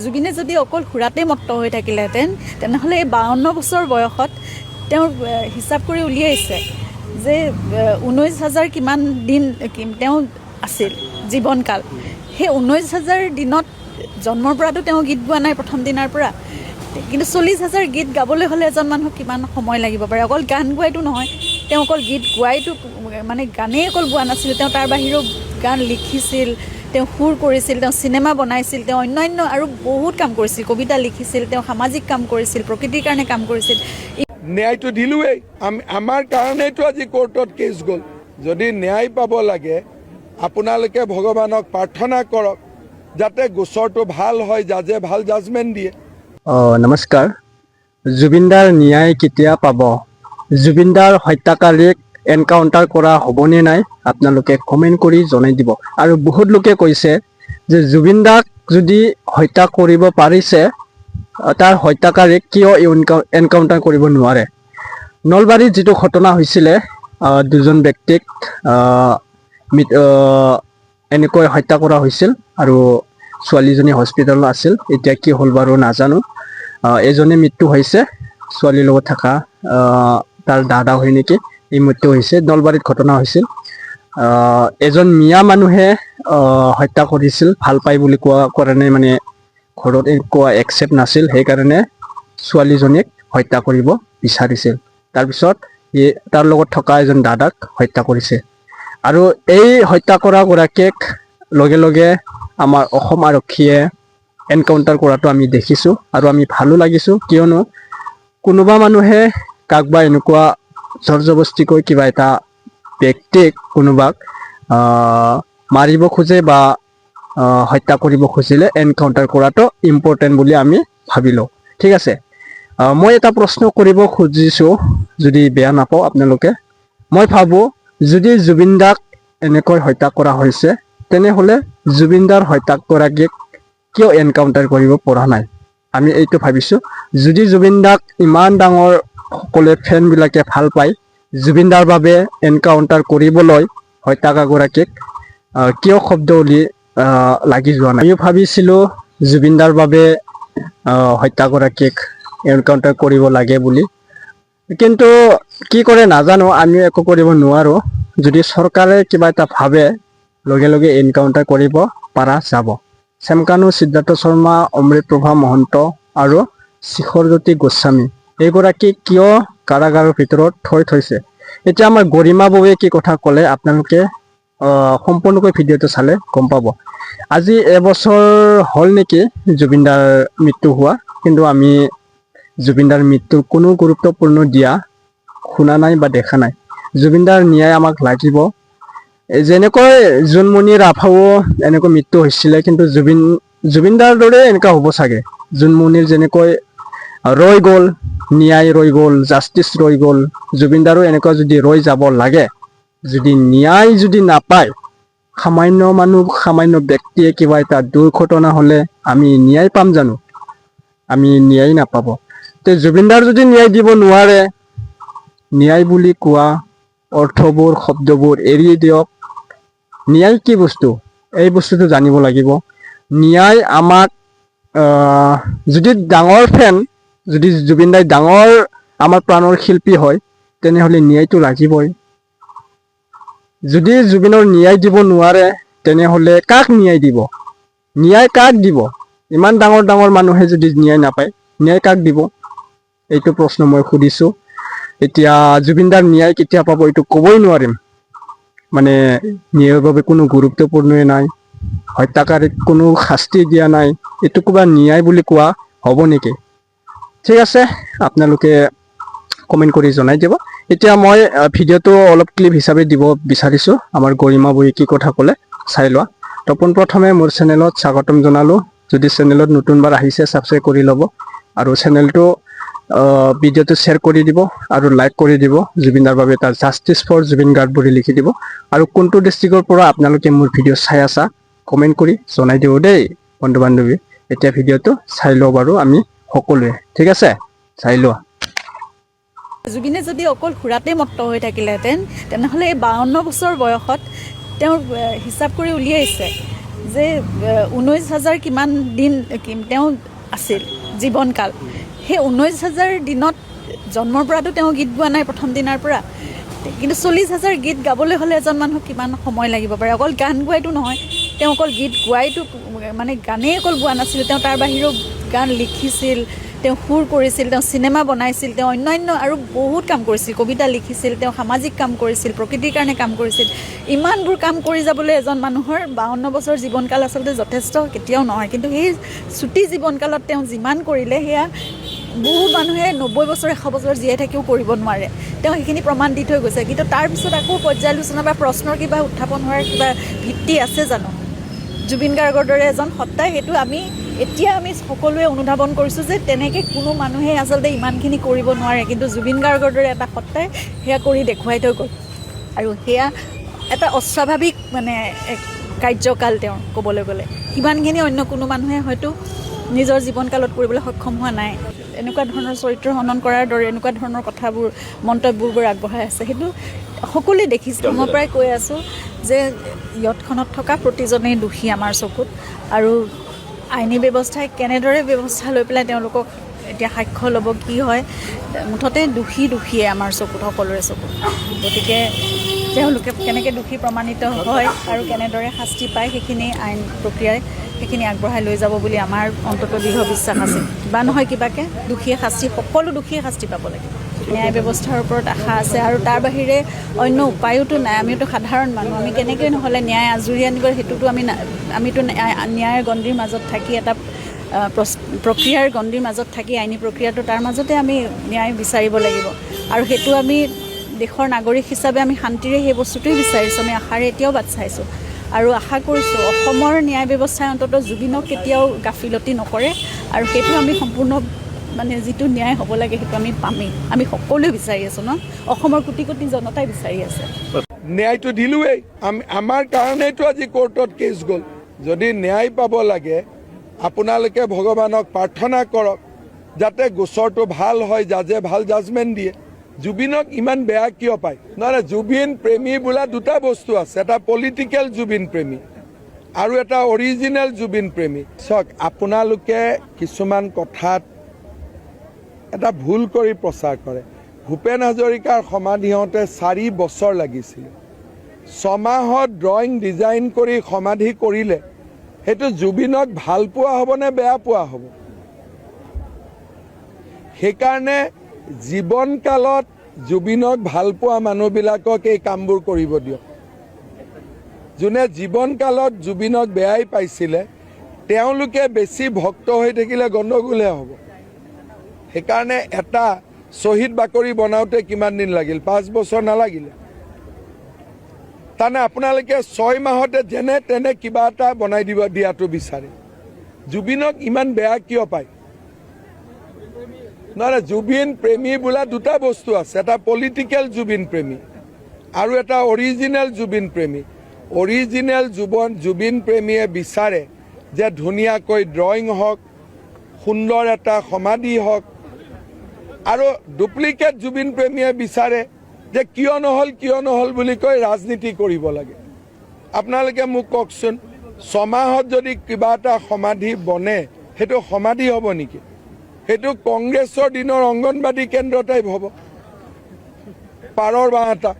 জুবিনে যদি অকল সুৰাতে মত্ত হৈ থাকিলেহেঁতেন তেনেহ'লে এই 52 বছৰ বয়সত তেওঁৰ হিচাপ কৰি উলিয়াইছে যে 19,000 কিমান দিন তেওঁ আছিল জীৱনকাল। সেই 19,000 দিনত জন্মৰ পৰাতো তেওঁ গীত গোৱা নাই প্ৰথম দিনাৰ পৰা, কিন্তু 40,000 গীত গাবলৈ হ'লে এজন মানুহক কিমান সময় লাগিব পাৰে। অকল গান গোৱাইতো নহয়, তেওঁ অকল গীত গোৱাইতো মানে গানেই অকল গোৱা নাছিল, তেওঁ তাৰ বাহিৰেও গান লিখিছিল, তেওঁ সুৰ কৰিছিল, তেওঁ চিনেমা বনাইছিল, তেওঁ অন্যান্য আৰু বহুত কাম কৰিছিল, কবিতা লিখিছিল, তেওঁ সামাজিক কাম কৰিছিল, প্ৰকৃতিৰ কাৰণে কাম কৰিছিল। ন্যায়টো দিলোৱেই, আমাৰ কাৰণেইতো আজি কোৰ্টত কেছ গ'ল। যদি ন্যায় পাব লাগে আপোনালোকে ভগৱানক প্ৰাৰ্থনা কৰক যাতে গোচৰটো ভাল হয়, জাজে ভাল জাজমেণ্ট দিয়ে। নমস্কাৰ। জুবিনদাৰ ন্যায় কেতিয়া পাব? জুবিনদাৰ হত্যাকাৰীক এনকাউণ্টাৰ কৰা হ'বনে নাই আপোনালোকে কমেণ্ট কৰি জনাই দিব। আৰু বহুত লোকে কৈছে যে জুবিনদাক যদি হত্যা কৰিব পাৰিছে তাৰ হত্যাকাৰীক কিয় এনকাউণ্টাৰ কৰিব নোৱাৰে? নলবাৰীত যিটো ঘটনা হৈছিলে, দুজন ব্যক্তিক এনেকৈ হত্যা কৰা হৈছিল আৰু ছোৱালীজনী হস্পিটেলত আছিল। এতিয়া কি হ'ল বাৰু নাজানো। এজনে মৃত্যু হৈছে, ছোৱালীৰ লগত থকা তাৰ দাদা হয় নেকি, এই মৃত্যু হৈছে। নলবাৰীত ঘটনা হৈছিল। এজন মিয়া মানুহে হত্যা কৰিছিল, ভাল পাই বুলি কোৱা কাৰণে মানে ঘৰত কোৱা একচেপ্ট নাছিল, সেইকাৰণে ছোৱালীজনীক হত্যা কৰিব বিচাৰিছিল। তাৰপিছত তাৰ লগত থকা এজন দাদাক হত্যা কৰিছে। আৰু এই হত্যা কৰা গৰাকীক লগে লগে আমাৰ অসম আৰক্ষীয়ে এনকাউণ্টাৰ কৰাটো আমি দেখিছোঁ আৰু আমি ভালো লাগিছোঁ, কিয়নো কোনোবা মানুহে কাকবা এনেকুৱা জবৰদস্তিকৈ কিবা এটা ব্যক্তিক কোনোবাক মাৰিব খোজে বা হত্যা কৰিব খুজিলে এনকাউণ্টাৰ কৰাটো ইম্পৰ্টেণ্ট বুলি আমি ভাবি লওঁ। ঠিক আছে, মই এটা প্ৰশ্ন কৰিব খুজিছোঁ, যদি বেয়া নাপাওঁ আপোনালোকে। মই ভাবোঁ যদি জুবিনদাক এনেকৈ হত্যা কৰা হৈছে তেনেহ'লে জুবিনদাৰ হত্যাগৰাকীক কিয় এনকাউণ্টাৰ কৰিব পৰা নাই? আমি এইটো ভাবিছোঁ, যদি জুবিনদাক ইমান ডাঙৰ সকলোৱে ফেনবিলাকে ভাল পায়, জুবিনদাৰ বাবে এনকাউণ্টাৰ কৰিবলৈ হত্যাকাৰীগৰাকীক কিয় শব্দ উলি লাগি যোৱা নাই? আমিও ভাবিছিলোঁ জুবিনদাৰ বাবে হত্যাগৰাকীক এনকাউণ্টাৰ কৰিব লাগে বুলি, কিন্তু কি কৰে নাজানো, আমিও একো কৰিব নোৱাৰোঁ। যদি চৰকাৰে কিবা এটা ভাবে লগে লগে এনকাউণ্টাৰ কৰিব পৰা যাব। শ্যামকানু, সিদ্ধাৰ্থ শৰ্মা, অমৃতপ্ৰভা মহন্ত আৰু শিখৰজ্যোতি গোস্বামী এইগৰাকী কিয় কাৰাগাৰৰ ভিতৰত থৈছে? এতিয়া আমাৰ গৰিমা বৌৱে কি কথা ক'লে আপোনালোকে সম্পূৰ্ণকৈ ভিডিঅ'টো চালে গম পাব। আজি এবছৰ হ'ল নেকি জুবিনদাৰ মৃত্যু হোৱা, কিন্তু আমি জুবিনদাৰ মৃত্যুৰ কোনো গুৰুত্বপূৰ্ণ দিয়া শুনা নাই বা দেখা নাই। জুবিনদাৰ ন্যায় আমাক লাগিব। যেনেকৈ জোনমণি ৰাভাও এনেকৈ মৃত্যু হৈছিলে, কিন্তু জুবিনদাৰ দৰে এনেকুৱা হ'ব চাগে। জোনমণিৰ যেনেকৈ ৰৈ গ'ল, ন্যায় ৰৈ গ'ল, জাষ্টিচ ৰৈ গ'ল, জুবিনদাৰো এনেকুৱা যদি ৰৈ যাব লাগে। যদি ন্যায় যদি নাপায়, সামান্য মানুহ, সামান্য ব্যক্তিয়ে কিবা এটা দুৰ্ঘটনা হ'লে আমি ন্যায় পাম জানো? আমি ন্যায় নাপাব। তে জুবিনদাৰ যদি ন্যায় দিব নোৱাৰে, ন্যায় বুলি কোৱা অৰ্থবোৰ, শব্দবোৰ এৰি দিয়ক। ন্যায় কি বস্তু এই বস্তুটো জানিব লাগিব। ন্যায় আমাক যদি ডাঙৰ ফেন, যদি জুবিনদাই ডাঙৰ আমাৰ প্ৰাণৰ শিল্পী হয় তেনেহ'লে ন্যায়টো লাগিবই। যদি জুবিনৰ ন্যায় দিব নোৱাৰে তেনেহ'লে কাক ন্যায় দিব? ন্যায় কাক দিব? ইমান ডাঙৰ ডাঙৰ মানুহে যদি ন্যায় নাপায়, ন্যায় কাক দিব? এইটো প্ৰশ্ন মই সুধিছোঁ। এতিয়া জুবিনদাৰ ন্যায় কেতিয়া পাব এইটো ক'বই নোৱাৰিম। মানে ন্যায়ৰ বাবে কোনো গুৰুত্বপূৰ্ণই নাই, হত্যাকাৰীক কোনো শাস্তি দিয়া নাই, এইটো কিবা ন্যায় বুলি কোৱা হ'ব নেকি? ঠিক আছে, আপোনালোকে কমেণ্ট কৰি জনাই দিব। এতিয়া মই ভিডিঅ'টো অলপ ক্লিপ হিচাপে দিব বিচাৰিছোঁ। আমাৰ গৰিমা বৌয়ে কি কথা ক'লে চাই লোৱা। তো পোনপ্ৰথমে মোৰ চেনেলত স্বাগতম জনালোঁ। যদি চেনেলত নতুনবাৰ আহিছে ছাবস্ক্ৰাইব কৰি ল'ব আৰু চেনেলটো ভিডিঅ'টো শ্বেয়াৰ কৰি দিব আৰু লাইক কৰি দিব। জুবিনদাৰ বাবে এটা জাষ্টিছ ফৰ জুবিন গাৰ্গ বুলি লিখি দিব। আৰু কোনটো ডিষ্ট্ৰিক্টৰ পৰা আপোনালোকে মোৰ ভিডিঅ' চাই আছা কমেণ্ট কৰি জনাই দিব দেই বন্ধু বান্ধৱী। এতিয়া ভিডিঅ'টো চাই লওঁ বাৰু আমি সকলোৱে, ঠিক আছে, চাই লোৱা। জুবিনে যদি অকল সুৰাতে মত্ত হৈ থাকিলেহেঁতেন তেনেহ'লে এই 52 বছৰ বয়সত তেওঁৰ হিচাপ কৰি উলিয়াইছে যে 19,000 কিমান দিন তেওঁ আছিল জীৱনকাল। সেই 19,000 দিনত জন্মৰ পৰাতো তেওঁ গীত গোৱা নাই প্ৰথম দিনাৰ পৰা, কিন্তু 40,000 গীত গাবলৈ হ'লে এজন মানুহক কিমান সময় লাগিব পাৰে। অকল গান গোৱাইতো নহয়, তেওঁ অকল গীত গোৱাইতো মানে গানেই অকল গোৱা নাছিল, তেওঁ তাৰ বাহিৰেও গান লিখিছিল, তেওঁ সুৰ কৰিছিল, তেওঁ চিনেমা বনাইছিল, তেওঁ অন্যান্য আৰু বহুত কাম কৰিছিল, কবিতা লিখিছিল, তেওঁ সামাজিক কাম কৰিছিল, প্ৰকৃতিৰ কাৰণে কাম কৰিছিল। ইমানবোৰ কাম কৰি যাবলৈ এজন মানুহৰ 52 বছৰ জীৱনকাল আচলতে যথেষ্ট কেতিয়াও নহয়, কিন্তু সেই চুটি জীৱনকালত তেওঁ যিমান কৰিলে সেয়া বহুত মানুহে 90 বছৰ 100 বছৰ জীয়াই থাকিও কৰিব নোৱাৰে। তেওঁ সেইখিনি প্ৰমাণ দি থৈ গৈছে, কিন্তু তাৰপিছত আকৌ পৰ্যালোচনা বা প্ৰশ্নৰ কিবা উত্থাপন হোৱাৰ কিবা ভিত্তি আছে জানো? জুবিন গাৰ্গৰ দৰে এজন সত্তাই, সেইটো এতিয়া আমি সকলোৱে অনুধাৱন কৰিছোঁ যে তেনেকৈ কোনো মানুহে আচলতে ইমানখিনি কৰিব নোৱাৰে, কিন্তু জুবিন গাৰ্গৰ দৰে এটা সত্তাই সেয়া কৰি দেখুৱাই থৈ গ'ল। আৰু সেয়া এটা অস্বাভাৱিক মানে কাৰ্যকাল তেওঁৰ, ক'বলৈ গ'লে সিমানখিনি অন্য কোনো মানুহে হয়তো নিজৰ জীৱনকালত কৰিবলৈ সক্ষম হোৱা নাই। এনেকুৱা ধৰণৰ চৰিত্ৰ হনন কৰাৰ দৰে এনেকুৱা ধৰণৰ কথাবোৰ মন্তব্যবোৰ আগবঢ়াই আছে, সেইটো সকলোৱে দেখিছোঁ। মই প্ৰায় কৈ আছোঁ যে ইয়তখনত থকা প্ৰতিজনেই দোষী আমাৰ চকুত, আৰু আইনী ব্যৱস্থাই কেনেদৰে ব্যৱস্থা লৈ পেলাই তেওঁলোকক এতিয়া সাক্ষ্য ল'ব কি হয়, মুঠতে দোষীয়ে আমাৰ চকুত, সকলোৰে চকুত। গতিকে তেওঁলোকে কেনেকৈ দোষী প্ৰমাণিত হয় আৰু কেনেদৰে শাস্তি পায় সেইখিনি আইন প্ৰক্ৰিয়াই সেইখিনি আগবঢ়াই লৈ যাব বুলি আমাৰ অন্তত দৃঢ় বিশ্বাস আছে। কিবা নহয় কিবাকৈ সকলো দোষীয়ে শাস্তি পাব লাগে। ন্যায় ব্যৱস্থাৰ ওপৰত আশা আছে, আৰু তাৰ বাহিৰে অন্য উপায়োতো নাই। আমিতো সাধাৰণ মানুহ, আমি কেনেকৈ নহ'লে ন্যায় আজৰি আনিব, সেইটোতো আমিতো ন্যায়ৰ গণ্ডিৰ মাজত থাকি, এটা প্ৰক্ৰিয়াৰ গণ্ডিৰ মাজত থাকি, আইনী প্ৰক্ৰিয়াটো তাৰ মাজতে আমি ন্যায় বিচাৰিব লাগিব। আৰু সেইটো আমি দেশৰ নাগৰিক হিচাপে আমি শান্তিৰে সেই বস্তুটোৱেই বিচাৰিছোঁ, আমি আশাৰে এতিয়াও বাট চাইছোঁ। আৰু আশা কৰিছোঁ অসমৰ ন্যায় ব্যৱস্থাই অন্তত জুবিনক কেতিয়াও গাফিলতি নকৰে, আৰু সেইটো আমি সম্পূৰ্ণ মানে যিটো ন্যায় হ'ব লাগে সেইটো আমি পামেই। আমি সকলোৱে বিচাৰি আছোঁ ন, অসমৰ কোটি কোটি জনতাই বিচাৰি আছে। ন্যায়টো দিলোৱেই, আমাৰ কাৰণেইতো আজি কোৰ্টত কেছ গ'ল। যদি ন্যায় পাব লাগে আপোনালোকে ভগৱানক প্ৰাৰ্থনা কৰক যাতে গোচৰটো ভাল হয়, জাজে ভাল জাজমেণ্ট দিয়ে। জুবিনক ইমান বেয়া কিয় পায়? নহয়, জুবিন প্ৰেমী বোলা দুটা বস্তু আছে, এটা পলিটিকেল জুবিন প্ৰেমী আৰু এটা অৰিজিনেল জুবিন প্ৰেমী। চাওক, আপোনালোকে কিছুমান কথাত এটা ভুল কৰি প্ৰচাৰ কৰে। ভূপেন হাজৰিকাৰ সমাধি হওঁতে 4 বছৰ লাগিছিল। 6 মাহত ড্ৰয়িং ডিজাইন কৰি সমাধি কৰিলে সেইটো জুবিনক ভাল পোৱা হ'ব নে বেয়া পোৱা হ'ব? সেইকাৰণে জীৱনকালত জুবিনক ভাল পোৱা মানুহবিলাকক এই কামবোৰ কৰিব দিয়ক। যোনে জীৱনকালত জুবিনক বেয়াই পাইছিলে তেওঁলোকে বেছি ভক্ত হৈ থাকিলে গণ্ডগোলহে হ'ব। সেইকাৰণে এটা শ্বহীদ বাকৰি বনাওঁতে কিমান দিন লাগিল? 5 বছৰ নালাগিলে। তাৰমানে আপোনালোকে 6 মাহতে যেনে তেনে কিবা এটা বনাই দিয়াটো বিচাৰে। জুবিনক ইমান বেয়া কিয় পায়? নহয়, জুবিন প্ৰেমী বোলা দুটা বস্তু আছে, এটা পলিটিকেল জুবিন প্ৰেমী আৰু এটা অৰিজিনেল জুবিন প্ৰেমী। অৰিজিনেল জুবিন প্ৰেমীয়ে বিচাৰে যে ধুনীয়াকৈ ড্ৰয়িং হওক, সুন্দৰ এটা সমাধি হওক, আৰু ডুপ্লিকেট জুবিন প্ৰেমীয়ে বিচাৰে যে কিয় নহ'ল বুলি কৈ ৰাজনীতি কৰিব লাগে। আপোনালোকে মোক কওকচোন, 6 মাহত যদি কিবা এটা সমাধি বনে সেইটো সমাধি হ'ব নেকি? সেইটো কংগ্ৰেছৰ দিনৰ অংগনবাদী কেন্দ্ৰ টাইপ হ'ব, পাৰৰ বাঁহ এটা।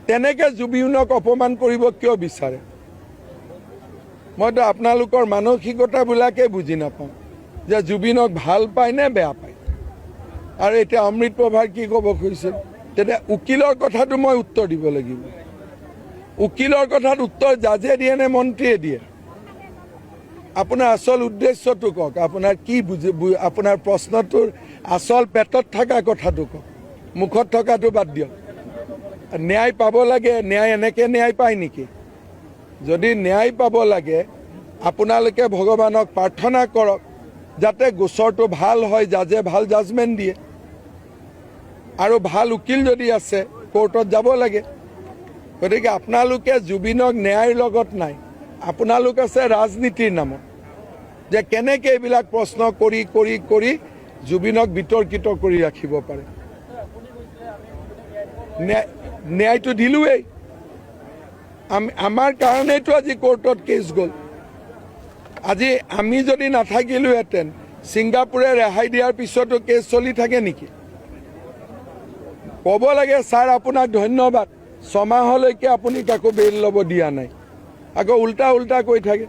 তেনেকৈ জুবিনক অপমান কৰিব কিয় বিচাৰে? মইতো আপোনালোকৰ মানসিকতাবিলাকে বুজি নাপাওঁ যে জুবিনক ভাল পায় নে বেয়া পায়। আৰু এতিয়া অমৃত প্ৰভাৰ কি ক'ব খুজিছিল? তেতিয়া উকিলৰ কথাটো মই উত্তৰ দিব লাগিব। উকিলৰ কথাত উত্তৰ জাজে দিয়ে নে মন্ত্ৰীয়ে দিয়ে? আপোনাৰ আচল উদ্দেশ্যটো কওক, আপোনাৰ কি আপোনাৰ প্ৰশ্নটোৰ আচল পেটত থকা কথাটো কওক, মুখত থকাটো বাদ দিয়ক। ন্যায় পাব লাগে, ন্যায় এনেকৈ ন্যায় পায় নেকি? যদি ন্যায় পাব লাগে আপোনালোকে ভগৱানক প্ৰাৰ্থনা কৰক যাতে গোচৰটো ভাল হয়, জাজে ভাল জাজমেণ্ট দিয়ে। আৰু ভাল উকিল যদি আছে কোৰ্টত যাব লাগে। গতিকে আপোনালোকে জুবিনক ন্যায়ৰ লগত নাই, আপোনালোক আছে ৰাজনীতিৰ নামত, যে কেনেকৈ এইবিলাক প্ৰশ্ন কৰি কৰি কৰি জুবিনক বিতৰ্কিত কৰি ৰাখিব পাৰে। ন্যায়টো দিলোৱেই, আমাৰ কাৰণেইতো আজি কোৰ্টত কেছ গ'ল। আজি আমি যদি নাথাকিলোহেঁতেন ছিংগাপুৰে ৰেহাই দিয়াৰ পিছতো কেছ চলি থাকে নেকি? ক'ব লাগে ছাৰ আপোনাক ধন্যবাদ, 6 মাহলৈকে আপুনি কাকো বেইল ল'ব দিয়া নাই, আকৌ উল্টা কৈ থাকে।